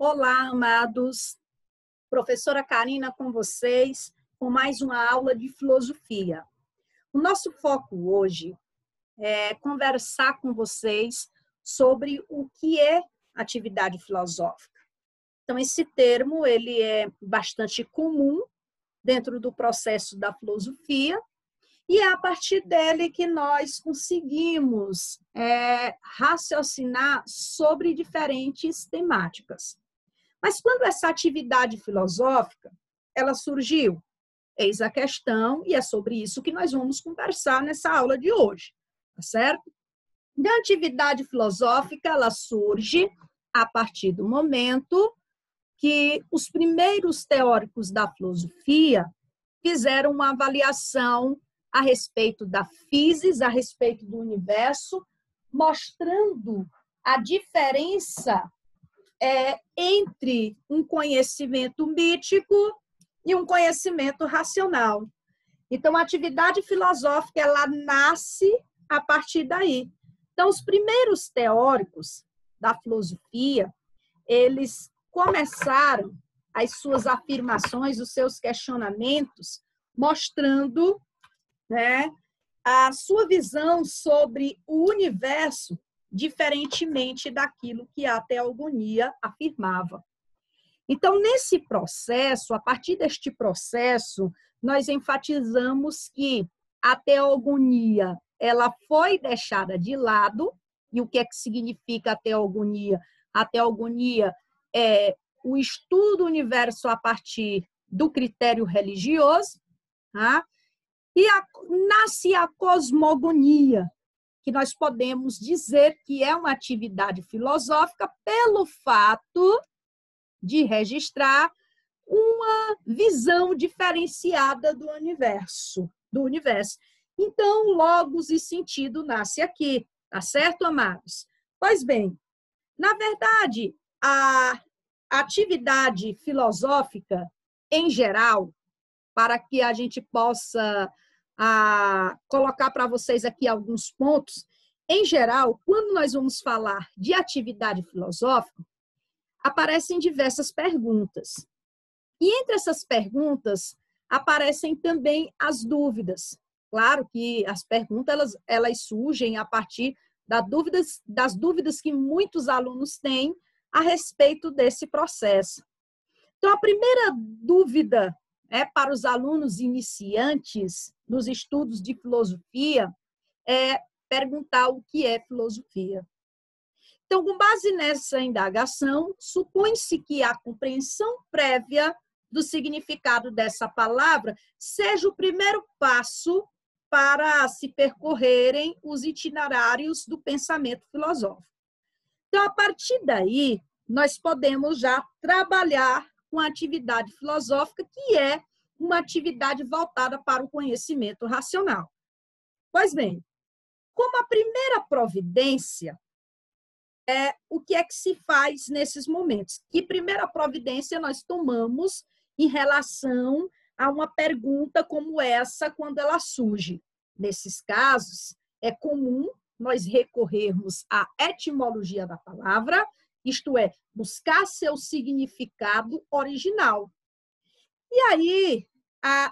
Olá, amados. Professora Karina com vocês, com mais uma aula de filosofia. O nosso foco hoje é conversar com vocês sobre o que é atividade filosófica. Então, esse termo ele é bastante comum dentro do processo da filosofia e é a partir dele que nós conseguimos raciocinar sobre diferentes temáticas. Mas quando essa atividade filosófica ela surgiu? Eis a questão, e é sobre isso que nós vamos conversar nessa aula de hoje, tá certo? A atividade filosófica ela surge a partir do momento que os primeiros teóricos da filosofia fizeram uma avaliação a respeito da física, a respeito do universo, mostrando a diferença entre um conhecimento mítico e um conhecimento racional. Então, a atividade filosófica, ela nasce a partir daí. Então, os primeiros teóricos da filosofia, eles começaram as suas afirmações, os seus questionamentos, mostrando, a sua visão sobre o universo diferentemente daquilo que a teogonia afirmava. Então, nesse processo, a partir deste processo, nós enfatizamos que a teogonia ela foi deixada de lado. E o que é que significa a teogonia? A teogonia é o estudo do universo a partir do critério religioso, tá? E nasce a cosmogonia, que nós podemos dizer que é uma atividade filosófica pelo fato de registrar uma visão diferenciada do universo. Então, logos e sentido nasce aqui, tá certo, amados? Pois bem, na verdade, a atividade filosófica, em geral, para que a gente possa colocar para vocês aqui alguns pontos. Em geral, quando nós vamos falar de atividade filosófica, aparecem diversas perguntas. E entre essas perguntas, aparecem também as dúvidas. Claro que as perguntas elas surgem a partir das dúvidas que muitos alunos têm a respeito desse processo. Então, a primeira dúvida para os alunos iniciantes nos estudos de filosofia é perguntar o que é filosofia. Então, com base nessa indagação, supõe-se que a compreensão prévia do significado dessa palavra seja o primeiro passo para se percorrerem os itinerários do pensamento filosófico. Então, a partir daí, nós podemos já trabalhar com a atividade filosófica, que é uma atividade voltada para o conhecimento racional. Pois bem, como a primeira providência, o que é que se faz nesses momentos? Que primeira providência nós tomamos em relação a uma pergunta como essa, quando ela surge? Nesses casos, é comum nós recorrermos à etimologia da palavra, isto é, buscar seu significado original. E aí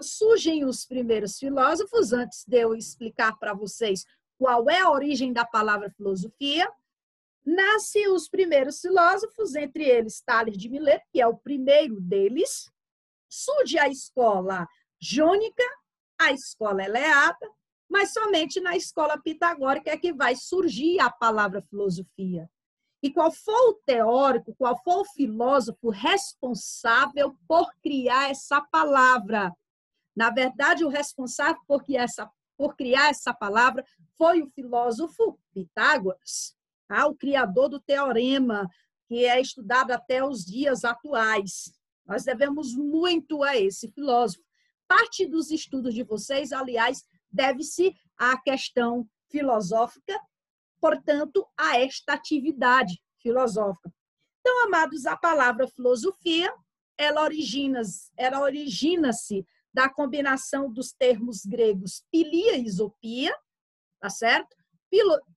surgem os primeiros filósofos, antes de eu explicar para vocês qual é a origem da palavra filosofia, nascem os primeiros filósofos, entre eles Tales de Mileto, que é o primeiro deles, surge a escola jônica, a escola eleata, mas somente na escola pitagórica é que vai surgir a palavra filosofia. E qual foi o teórico, qual foi o filósofo responsável por criar essa palavra? Na verdade, o responsável por criar essa palavra foi o filósofo Pitágoras, o criador do teorema, que é estudado até os dias atuais. Nós devemos muito a esse filósofo. Parte dos estudos de vocês, aliás, deve-se à questão filosófica, portanto, a esta atividade filosófica. Então, amados, a palavra filosofia, ela origina-se da combinação dos termos gregos pilia e isopia, tá certo?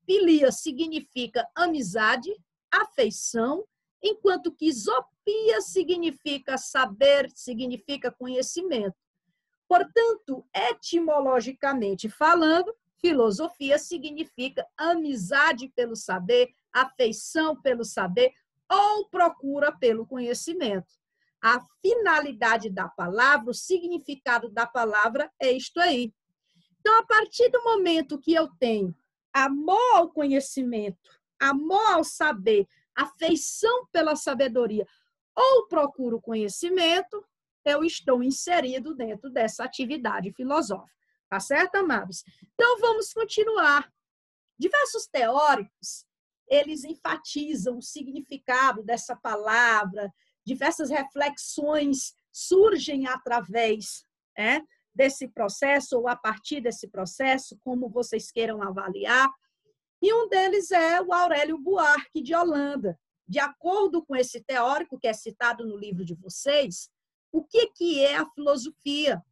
Pilia significa amizade, afeição, enquanto que isopia significa saber, significa conhecimento. Portanto, etimologicamente falando, filosofia significa amizade pelo saber, afeição pelo saber ou procura pelo conhecimento. A finalidade da palavra, o significado da palavra é isto aí. Então, a partir do momento que eu tenho amor ao conhecimento, amor ao saber, afeição pela sabedoria ou procuro conhecimento, eu estou inserido dentro dessa atividade filosófica. Tá certo, amados? Então, vamos continuar. Diversos teóricos, eles enfatizam o significado dessa palavra, diversas reflexões surgem através desse processo ou a partir desse processo, como vocês queiram avaliar. E um deles é o Aurélio Buarque de Holanda. De acordo com esse teórico, que é citado no livro de vocês, o que é a filosofia?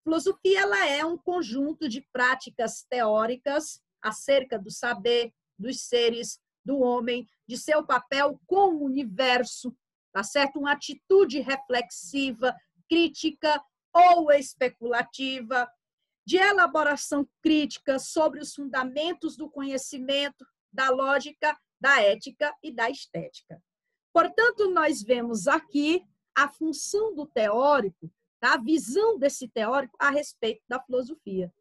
Filosofia ela é um conjunto de práticas teóricas acerca do saber, dos seres, do homem, de seu papel com o universo, tá certo? Uma atitude reflexiva, crítica ou especulativa, de elaboração crítica sobre os fundamentos do conhecimento, da lógica, da ética e da estética. Portanto, nós vemos aqui a função do teórico, a visão desse teórico a respeito da filosofia.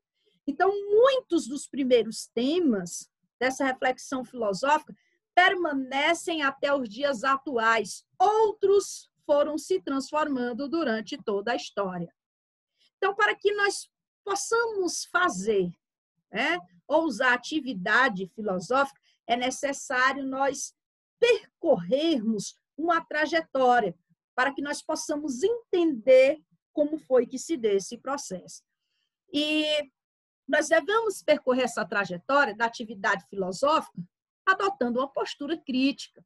Então, muitos dos primeiros temas dessa reflexão filosófica permanecem até os dias atuais. Outros foram se transformando durante toda a história. Então, para que nós possamos fazer, ou usar atividade filosófica, é necessário nós percorrermos uma trajetória para que nós possamos entender como foi que se deu esse processo. E nós devemos percorrer essa trajetória da atividade filosófica adotando uma postura crítica.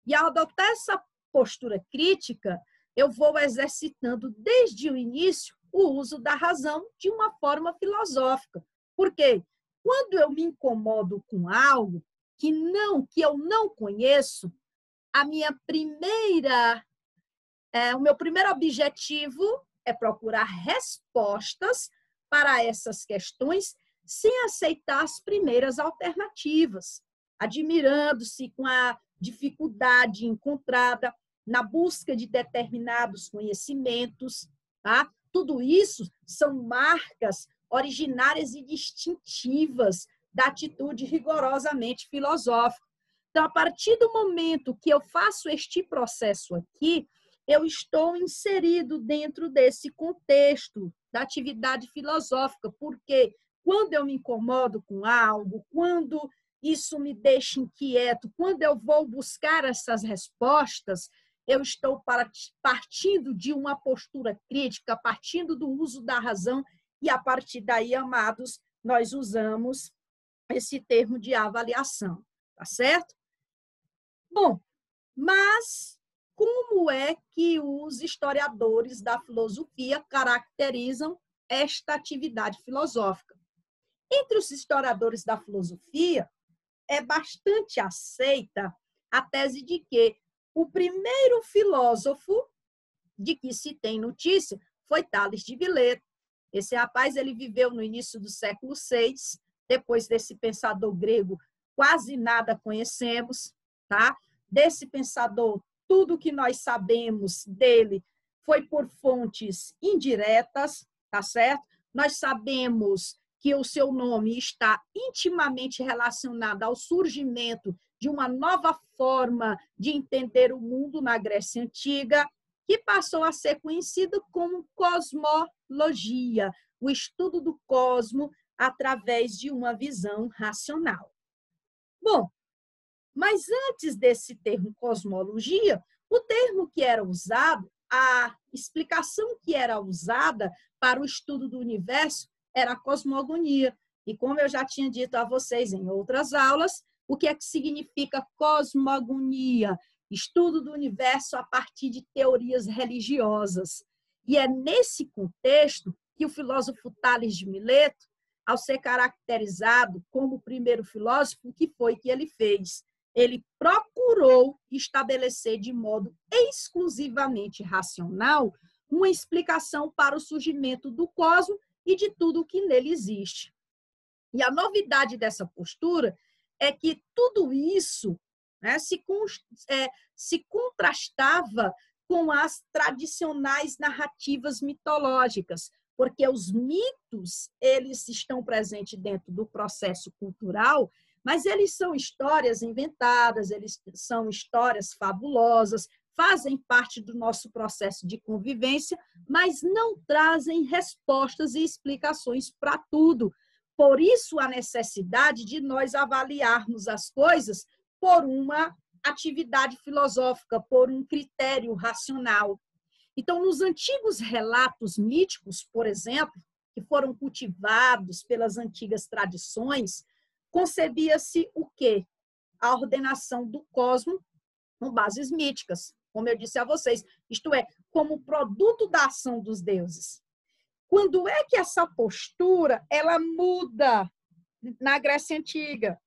E ao adotar essa postura crítica, eu vou exercitando desde o início o uso da razão de uma forma filosófica. Por quê? Quando eu me incomodo com algo que eu não conheço, o meu primeiro objetivo é procurar respostas para essas questões sem aceitar as primeiras alternativas, admirando-se com a dificuldade encontrada na busca de determinados conhecimentos, tá? Tudo isso são marcas originárias e distintivas da atitude rigorosamente filosófica. Então, a partir do momento que eu faço este processo aqui, eu estou inserido dentro desse contexto da atividade filosófica, porque quando eu me incomodo com algo, quando isso me deixa inquieto, quando eu vou buscar essas respostas, eu estou partindo de uma postura crítica, partindo do uso da razão, e a partir daí, amados, nós usamos esse termo de avaliação, tá certo? Bom, mas como é que os historiadores da filosofia caracterizam esta atividade filosófica? Entre os historiadores da filosofia, é bastante aceita a tese de que o primeiro filósofo de que se tem notícia foi Tales de Mileto. Esse rapaz ele viveu no início do século VI, depois desse pensador grego quase nada conhecemos, tá? Desse pensador, tudo que nós sabemos dele foi por fontes indiretas, tá certo? Nós sabemos que o seu nome está intimamente relacionado ao surgimento de uma nova forma de entender o mundo na Grécia Antiga, que passou a ser conhecido como cosmologia, o estudo do cosmo através de uma visão racional. Bom, mas antes desse termo cosmologia, o termo que era usado, a explicação que era usada para o estudo do universo era a cosmogonia. E como eu já tinha dito a vocês em outras aulas, o que é que significa cosmogonia? Estudo do universo a partir de teorias religiosas. E é nesse contexto que o filósofo Tales de Mileto, ao ser caracterizado como o primeiro filósofo, o que foi que ele fez? ele procurou estabelecer de modo exclusivamente racional uma explicação para o surgimento do cosmos e de tudo o que nele existe. E a novidade dessa postura é que tudo isso, né, se contrastava com as tradicionais narrativas mitológicas, porque os mitos, eles estão presentes dentro do processo cultural, mas eles são histórias inventadas, eles são histórias fabulosas, fazem parte do nosso processo de convivência, mas não trazem respostas e explicações para tudo. Por isso, a necessidade de nós avaliarmos as coisas por uma atividade filosófica, por um critério racional. Então, nos antigos relatos míticos, por exemplo, que foram cultivados pelas antigas tradições, concebia-se o quê? A ordenação do cosmos com bases míticas, como eu disse a vocês, isto é, como produto da ação dos deuses. Quando é que essa postura ela muda na Grécia Antiga?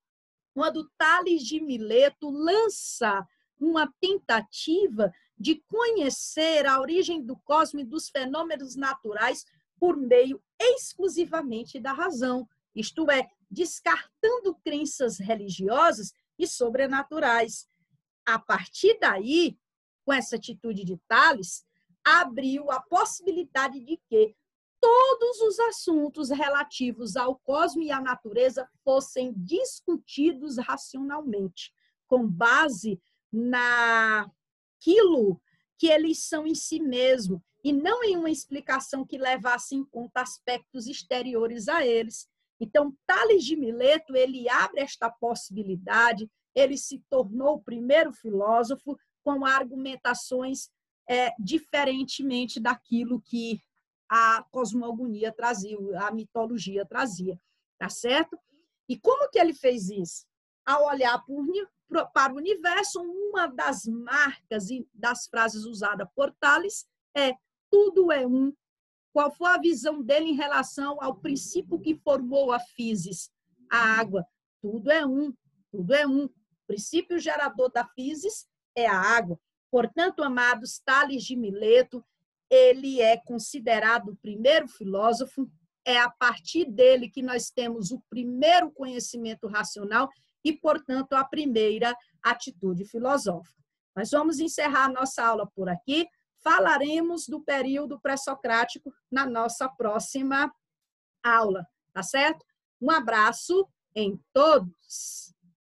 Quando Tales de Mileto lança uma tentativa de conhecer a origem do cosmos e dos fenômenos naturais por meio exclusivamente da razão, isto é, descartando crenças religiosas e sobrenaturais. A partir daí, com essa atitude de Tales, abriu a possibilidade de que todos os assuntos relativos ao cosmos e à natureza fossem discutidos racionalmente, com base naquilo que eles são em si mesmo, e não em uma explicação que levasse em conta aspectos exteriores a eles. Então, Tales de Mileto, ele abre esta possibilidade, ele se tornou o primeiro filósofo com argumentações diferentemente daquilo que a cosmogonia trazia, a mitologia trazia, tá certo? E como que ele fez isso? Ao olhar para o universo, uma das marcas das frases usadas por Tales é tudo é um. Qual foi a visão dele em relação ao princípio que formou a físis? A água. Tudo é um, tudo é um. O princípio gerador da físis é a água. Portanto, amados, Tales de Mileto, ele é considerado o primeiro filósofo, é a partir dele que nós temos o primeiro conhecimento racional e, portanto, a primeira atitude filosófica. Nós vamos encerrar a nossa aula por aqui, falaremos do período pré-socrático na nossa próxima aula, tá certo? Um abraço em todos!